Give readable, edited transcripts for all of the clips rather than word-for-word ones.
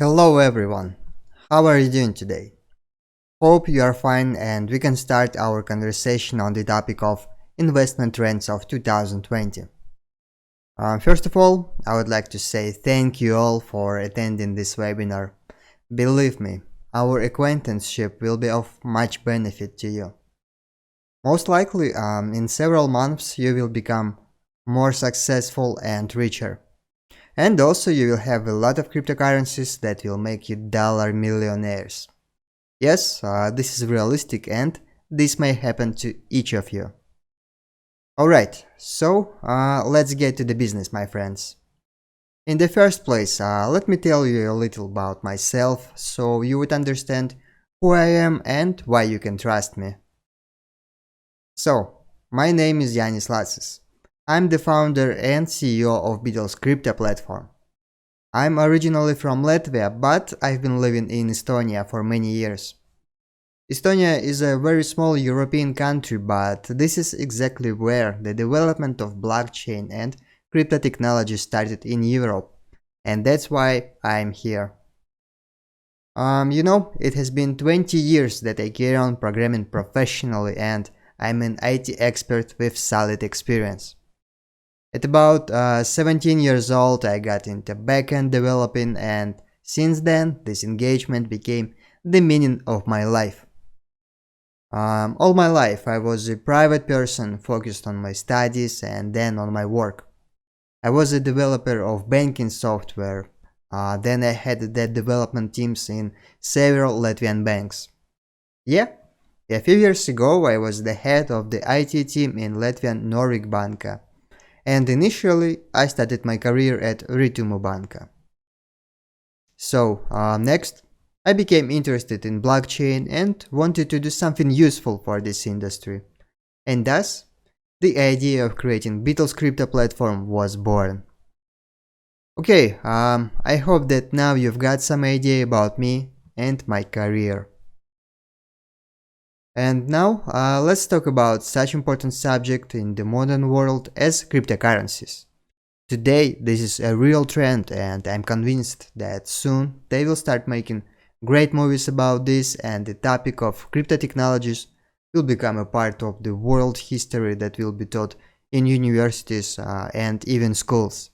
Hello everyone, how are you doing today? Hope you are fine and we can start our conversation on the topic of investment trends of 2020. First of all, I would like to say thank you all for attending this webinar. Believe me, our acquaintanceship will be of much benefit to you. Most likely, in several months you will become more successful and richer. And also you will have a lot of cryptocurrencies that will make you dollar millionaires. Yes, this is realistic and this may happen to each of you. Alright, so let's get to the business, my friends. In the first place, let me tell you a little about myself so you would understand who I am and why you can trust me. So, my name is JANIS LACIS. I'm the founder and CEO of BITLES crypto platform. I'm originally from Latvia, but I've been living in Estonia for many years. Estonia is a very small European country, but this is exactly where the development of blockchain and crypto technology started in Europe, and that's why I'm here. It has been 20 years that I carry on programming professionally and I'm an IT expert with solid experience. At about 17 years old, I got into backend developing, and since then, this engagement became the meaning of my life. All my life, I was a private person focused on my studies and then on my work. I was a developer of banking software. Then I had the development teams in several Latvian banks. Yeah, a few years ago, I was the head of the IT team in Latvian Norvik Banka. And initially, I started my career at Ritumu Banka. So, next, I became interested in blockchain and wanted to do something useful for this industry. And thus, the idea of creating BITLES crypto platform was born. Okay, I hope that now you've got some idea about me and my career. And now, let's talk about such important subject in the modern world as cryptocurrencies. Today, this is a real trend and I'm convinced that soon they will start making great movies about this and the topic of crypto technologies will become a part of the world history that will be taught in universities and even schools.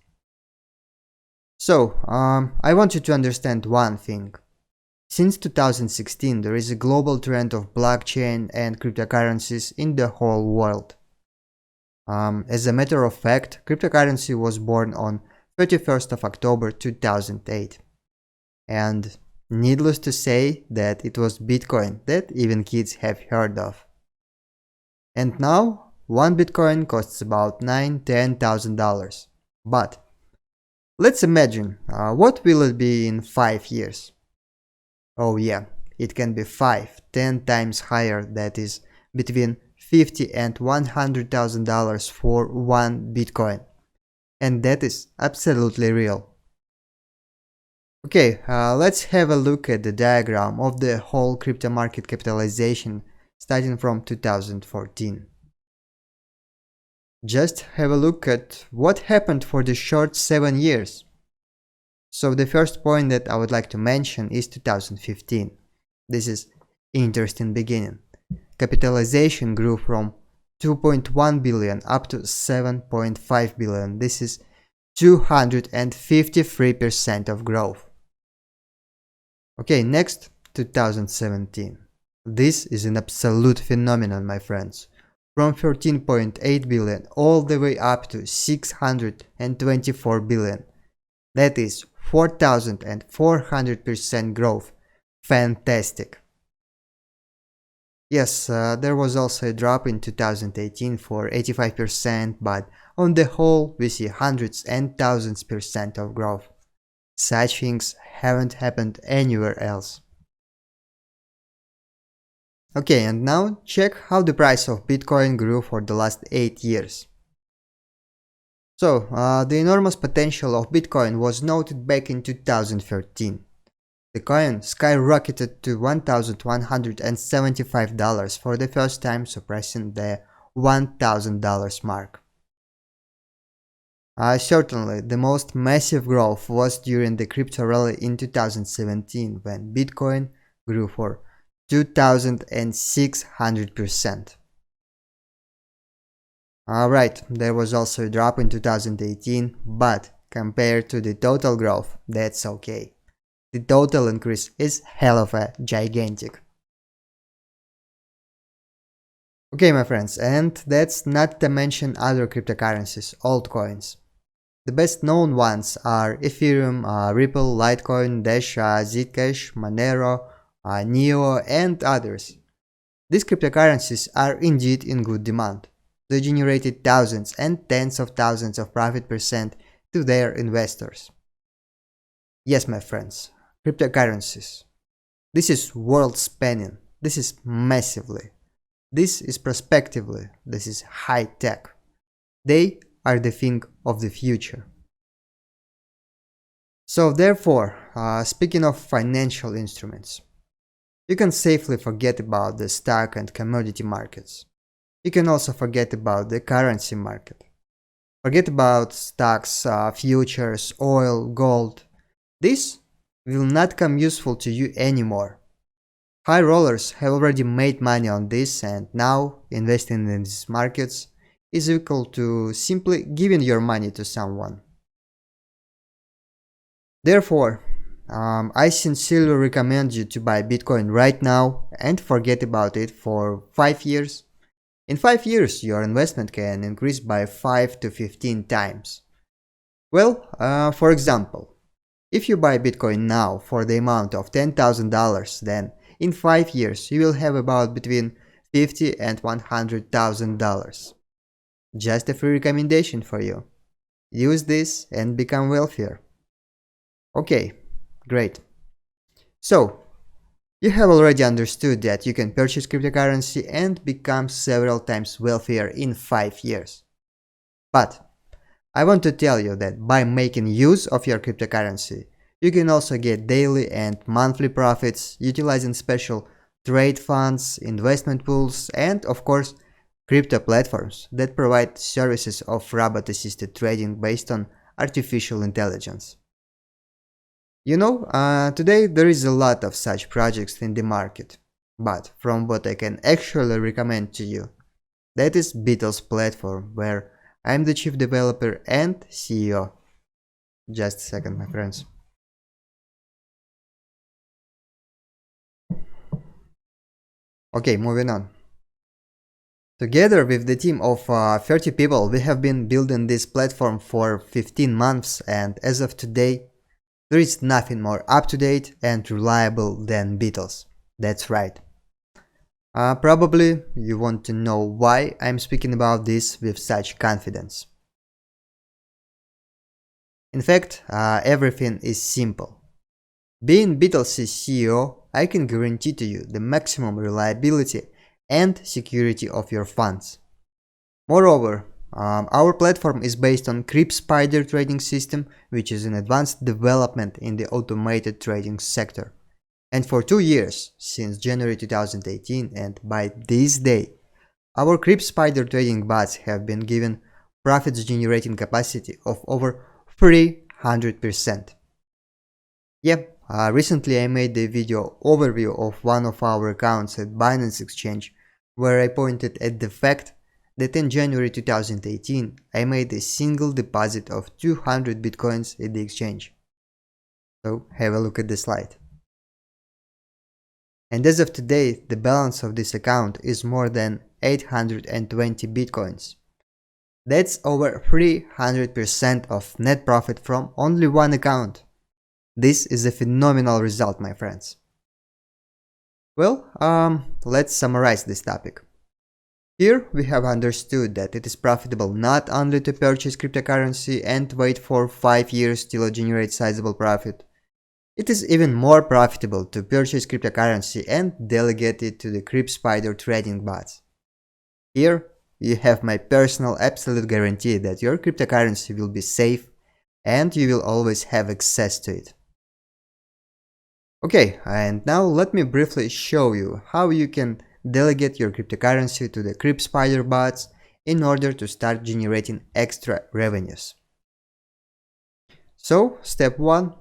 So, I want you to understand one thing. Since 2016, there is a global trend of blockchain and cryptocurrencies in the whole world. As a matter of fact, cryptocurrency was born on 31st of October 2008. And needless to say that it was Bitcoin that even kids have heard of. And now, one Bitcoin costs about $9,000–$10,000. But let's imagine, what will it be in 5 years? Oh yeah, it can be 5–10 times higher, that is between $50,000 and $100,000 for one Bitcoin. And that is absolutely real. Okay, let's have a look at the diagram of the whole crypto market capitalization starting from 2014. Just have a look at what happened for the short 7 years. So the first point that I would like to mention is 2015. This is interesting beginning. Capitalization grew from 2.1 billion up to 7.5 billion. This is 253% of growth. Okay, next, 2017. This is an absolute phenomenon, my friends. From 13.8 billion all the way up to 624 billion. That is 4,400% growth. Fantastic. Yes, there was also a drop in 2018 for 85%, but on the whole we see hundreds and thousands percent of growth. Such things haven't happened anywhere else. Okay, and now check how the price of Bitcoin grew for the last 8 years. So, the enormous potential of Bitcoin was noted back in 2013. The coin skyrocketed to $1,175 for the first time, surpassing the $1,000 mark. Certainly, the most massive growth was during the crypto rally in 2017 when Bitcoin grew for 2,600%. Alright, there was also a drop in 2018, but compared to the total growth, that's okay. The total increase is hell of a gigantic. Okay, my friends, and that's not to mention other cryptocurrencies, altcoins. The best known ones are Ethereum, Ripple, Litecoin, Dash, Zcash, Monero, Neo, and others. These cryptocurrencies are indeed in good demand. They generated thousands and tens of thousands of profit percent to their investors. Yes, my friends, cryptocurrencies. This is world spanning. This is massively. This is prospectively. This is high tech. They are the thing of the future. So therefore, speaking of financial instruments, you can safely forget about the stock and commodity markets. You can also forget about the currency market. Forget about stocks, futures, oil, gold. This will not come useful to you anymore. High rollers have already made money on this, and now investing in these markets is equal to simply giving your money to someone. Therefore, I sincerely recommend you to buy Bitcoin right now and forget about it for 5 years. In 5 years, your investment can increase by 5 to 15 times. Well, for example, if you buy Bitcoin now for the amount of $10,000, then in 5 years you will have about between $50,000 and $100,000. Just a free recommendation for you. Use this and become wealthier. Okay, great. So, you have already understood that you can purchase cryptocurrency and become several times wealthier in 5 years. But I want to tell you that by making use of your cryptocurrency, you can also get daily and monthly profits utilizing special trade funds, investment pools, and of course, crypto platforms that provide services of robot-assisted trading based on artificial intelligence. You know, today there is a lot of such projects in the market, but from what I can actually recommend to you, that is BITLES platform, where I'm the chief developer and CEO. Just a second, my friends. Okay, moving on. Together with the team of 30 people, we have been building this platform for 15 months, and as of today, there is nothing more up-to-date and reliable than BITLES. That's right. Probably you want to know why I'm speaking about this with such confidence. In fact, everything is simple. Being BITLES' CEO, I can guarantee to you the maximum reliability and security of your funds. Moreover, our platform is based on CRYP-SPIDER trading system, which is an advanced development in the automated trading sector. And for 2 years, since January 2018 and by this day, our CRYP-SPIDER trading bots have been given profits generating capacity of over 300%. Yep, recently I made a video overview of one of our accounts at Binance Exchange, where I pointed at the fact that in January 2018 I made a single deposit of 200 bitcoins at the exchange. So have a look at the slide. And as of today, the balance of this account is more than 820 bitcoins. That's over 300% of net profit from only one account. This is a phenomenal result, my friends. Well, let's summarize this topic. Here we have understood that it is profitable not only to purchase cryptocurrency and wait for 5 years till it generates sizable profit. It is even more profitable to purchase cryptocurrency and delegate it to the CRYP-SPIDER trading bots. Here you have my personal absolute guarantee that your cryptocurrency will be safe and you will always have access to it. Okay, and now let me briefly show you how you can delegate your cryptocurrency to the CRYP-SPIDER bots in order to start generating extra revenues. So, step 1.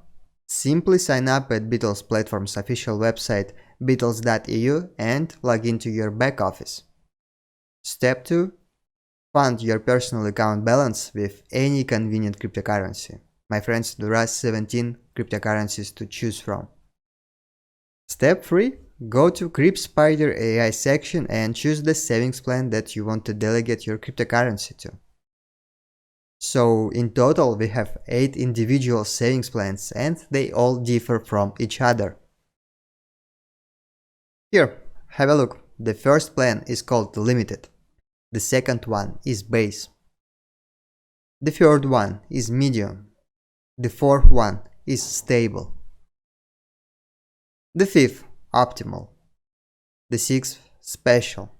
Simply sign up at BITLE's platform's official website bitles.eu and log into your back office. Step 2. Fund your personal account balance with any convenient cryptocurrency. My friends, there are 17 cryptocurrencies to choose from. Step 3. Go to CRYP-SPIDER AI section and choose the savings plan that you want to delegate your cryptocurrency to. So in total we have 8 individual savings plans and they all differ from each other. Here, have a look. The first plan is called Limited. The second one is Base. The third one is Medium. The fourth one is Stable. The fifth, Optimal. The sixth, Special.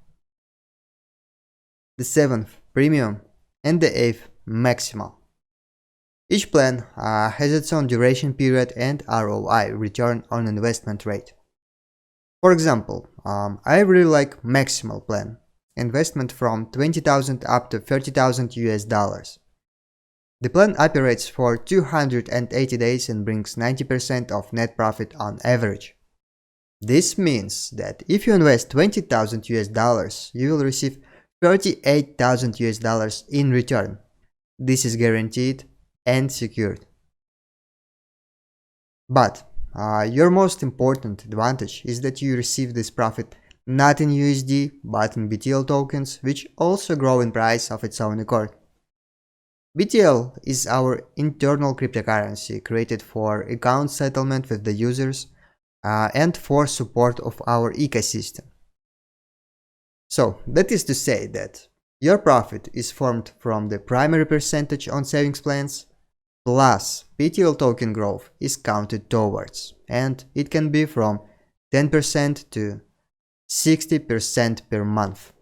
The seventh, Premium. And the eighth, Maximal. Each plan has its own duration period and ROI, return on investment rate. For example, I really like Maximal plan, investment from 20,000 up to 30,000 US dollars. The plan operates for 280 days and brings 90% of net profit on average. This means that if you invest 20,000 US dollars, you will receive 38,000 US dollars in return. This is guaranteed and secured. But your most important advantage is that you receive this profit not in USD but in BITLE tokens, which also grow in price of its own accord. BITLE is our internal cryptocurrency created for account settlement with the users and for support of our ecosystem. So that is to say that your profit is formed from the primary percentage on savings plans plus BITLE token growth is counted towards, and it can be from 10% to 60% per month.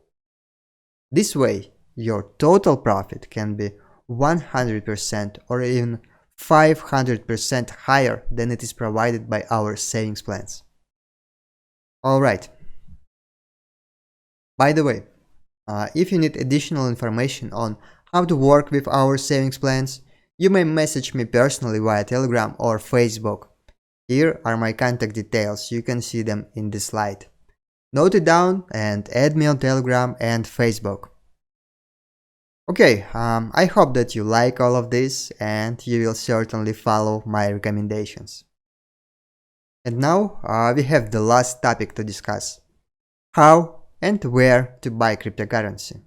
This way, your total profit can be 100% or even 500% higher than it is provided by our savings plans. Alright. By the way, if you need additional information on how to work with our savings plans, you may message me personally via Telegram or Facebook. Here are my contact details, you can see them in this slide. Note it down and add me on Telegram and Facebook. Okay, I hope that you like all of this and you will certainly follow my recommendations. And now we have the last topic to discuss: how and where to buy cryptocurrency.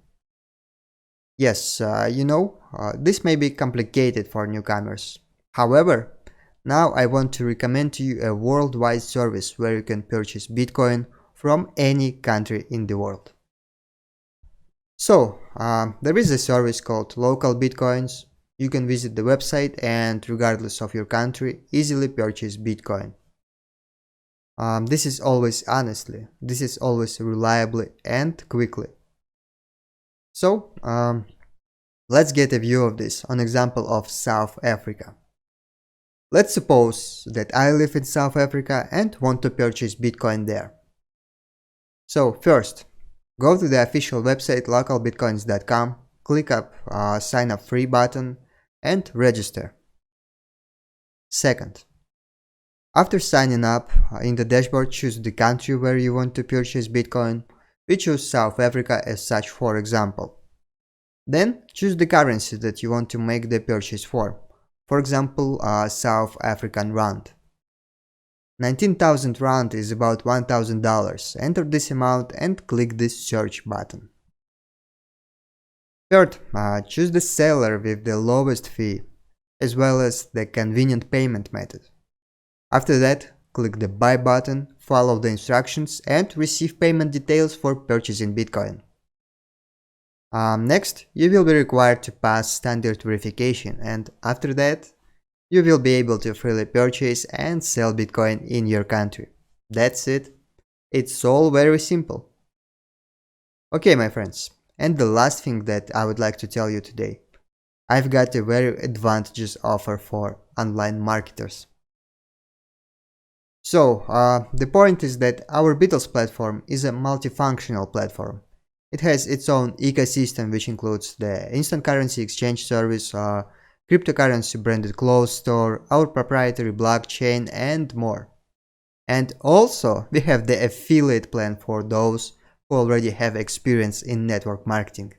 Yes, this may be complicated for newcomers. However, now I want to recommend to you a worldwide service where you can purchase Bitcoin from any country in the world. So, there is a service called Local Bitcoins. You can visit the website and, regardless of your country, easily purchase Bitcoin. This is always reliably and quickly. So, let's get a view of this on example of South Africa. Let's suppose that I live in South Africa and want to purchase Bitcoin there. So first, go to the official website localbitcoins.com, click up sign up free button and register. Second, after signing up, in the dashboard choose the country where you want to purchase Bitcoin. We choose South Africa as such, for example. Then choose the currency that you want to make the purchase for. For example, South African Rand. 19,000 Rand is about $1,000. Enter this amount and click this search button. Third, choose the seller with the lowest fee, as well as the convenient payment method. After that, click the buy button, follow the instructions and receive payment details for purchasing Bitcoin. Next, you will be required to pass standard verification, and after that, you will be able to freely purchase and sell Bitcoin in your country. That's it. It's all very simple. Okay, my friends, and the last thing that I would like to tell you today. I've got a very advantageous offer for online marketers. So, the point is that our BITLES platform is a multifunctional platform. It has its own ecosystem, which includes the instant currency exchange service, cryptocurrency branded clothes store, our proprietary blockchain, and more. And also, we have the affiliate plan for those who already have experience in network marketing.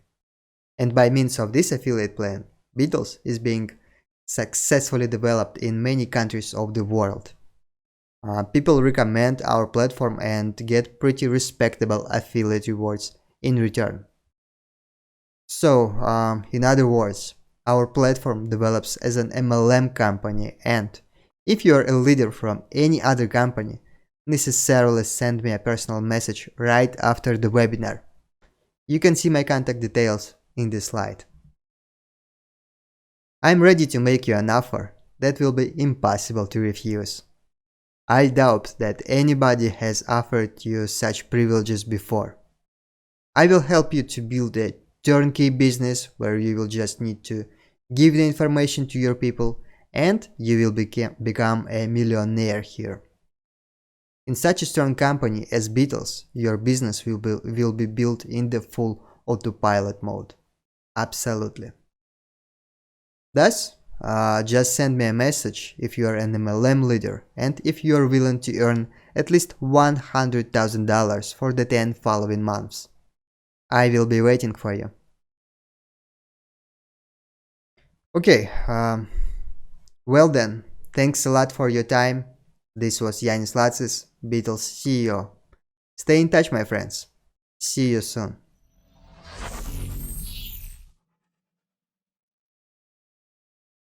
And by means of this affiliate plan, BITLES is being successfully developed in many countries of the world. People recommend our platform and get pretty respectable affiliate rewards in return. So, in other words, our platform develops as an MLM company, and if you are a leader from any other company, necessarily send me a personal message right after the webinar. You can see my contact details in this slide. I'm ready to make you an offer that will be impossible to refuse. I doubt that anybody has offered you such privileges before. I will help you to build a turnkey business where you will just need to give the information to your people and you will become a millionaire here. In such a strong company as BITLES, your business will be built in the full autopilot mode. Absolutely. Thus, just send me a message if you are an MLM leader and if you are willing to earn at least $100,000 for the 10 following months. I will be waiting for you. Okay, well then, thanks a lot for your time. This was JANIS LACIS, BITLES CEO. Stay in touch, my friends. See you soon.